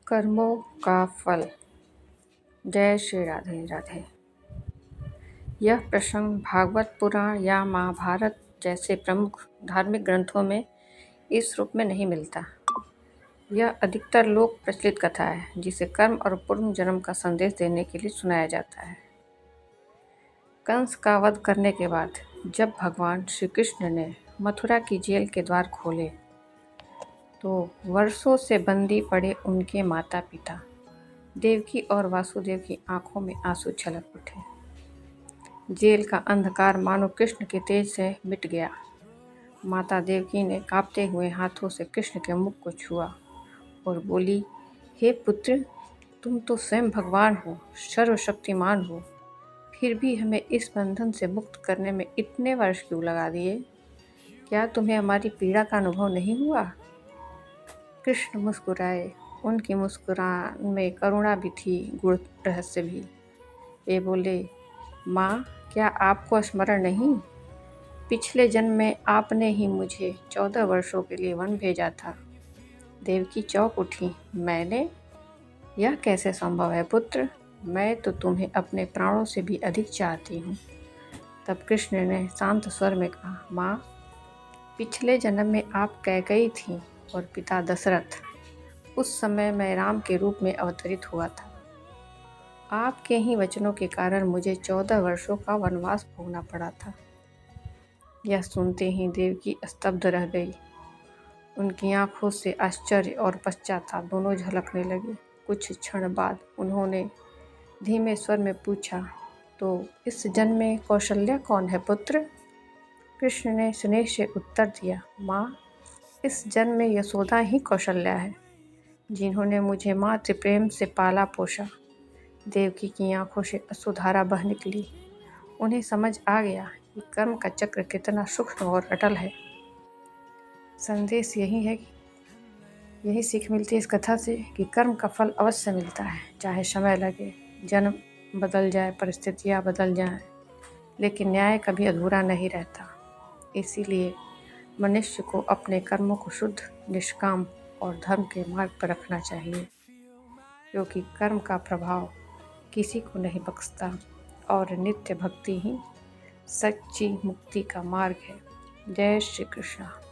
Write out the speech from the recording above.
कर्मों का फल। जय श्री राधे राधे। यह प्रसंग भागवत पुराण या महाभारत जैसे प्रमुख धार्मिक ग्रंथों में इस रूप में नहीं मिलता। यह अधिकतर लोक प्रचलित कथा है जिसे कर्म और पूर्व जन्म का संदेश देने के लिए सुनाया जाता है। कंस का वध करने के बाद जब भगवान श्री कृष्ण ने मथुरा की जेल के द्वार खोले तो वर्षों से बंदी पड़े उनके माता पिता देवकी और वासुदेव की आंखों में आंसू छलक उठे। जेल का अंधकार मानो कृष्ण के तेज से मिट गया। माता देवकी ने कांपते हुए हाथों से कृष्ण के मुख को छुआ और बोली, हे पुत्र, तुम तो स्वयं भगवान हो, सर्वशक्तिमान हो, फिर भी हमें इस बंधन से मुक्त करने में इतने वर्ष क्यों लगा दिए? क्या तुम्हें हमारी पीड़ा का अनुभव नहीं हुआ? कृष्ण मुस्कुराए। उनकी मुस्कुराहट में करुणा भी थी, गूढ़ रहस्य भी। वे बोले, माँ, क्या आपको स्मरण नहीं? पिछले जन्म में आपने ही मुझे 14 वर्षों के लिए वन भेजा था। देवकी चौंक उठी। मैंने? यह कैसे संभव है पुत्र? मैं तो तुम्हें अपने प्राणों से भी अधिक चाहती हूँ। तब कृष्ण ने शांत स्वर में कहा, माँ, पिछले जन्म में आप कैकेयी थीं और पिता दशरथ। उस समय मैं राम के रूप में अवतरित हुआ था। आपके ही वचनों के कारण मुझे 14 वर्षों का वनवास भोगना पड़ा था। यह सुनते ही देवकी स्तब्ध रह गई। उनकी आंखों से आश्चर्य और पश्चाताप दोनों झलकने लगे। कुछ क्षण बाद उन्होंने धीमे स्वर में पूछा, तो इस जन्म में कौशल्या कौन है पुत्र? कृष्ण ने स्नेह से उत्तर दिया, माँ, इस जन्म में यशोदा ही कौशल्या है, जिन्होंने मुझे मातृ प्रेम से पाला पोषा। देवकी की आंखों से अश्रुधारा बह निकली। उन्हें समझ आ गया कि कर्म का चक्र कितना सूक्ष्म और अटल है। संदेश यही है कि यही सीख मिलती है इस कथा से कि कर्म का फल अवश्य मिलता है, चाहे समय लगे, जन्म बदल जाए, परिस्थितियाँ बदल जाएं, लेकिन न्याय कभी अधूरा नहीं रहता। इसीलिए मनुष्य को अपने कर्मों को शुद्ध, निष्काम और धर्म के मार्ग पर रखना चाहिए, क्योंकि कर्म का प्रभाव किसी को नहीं बख्शता और नित्य भक्ति ही सच्ची मुक्ति का मार्ग है। जय श्री कृष्ण।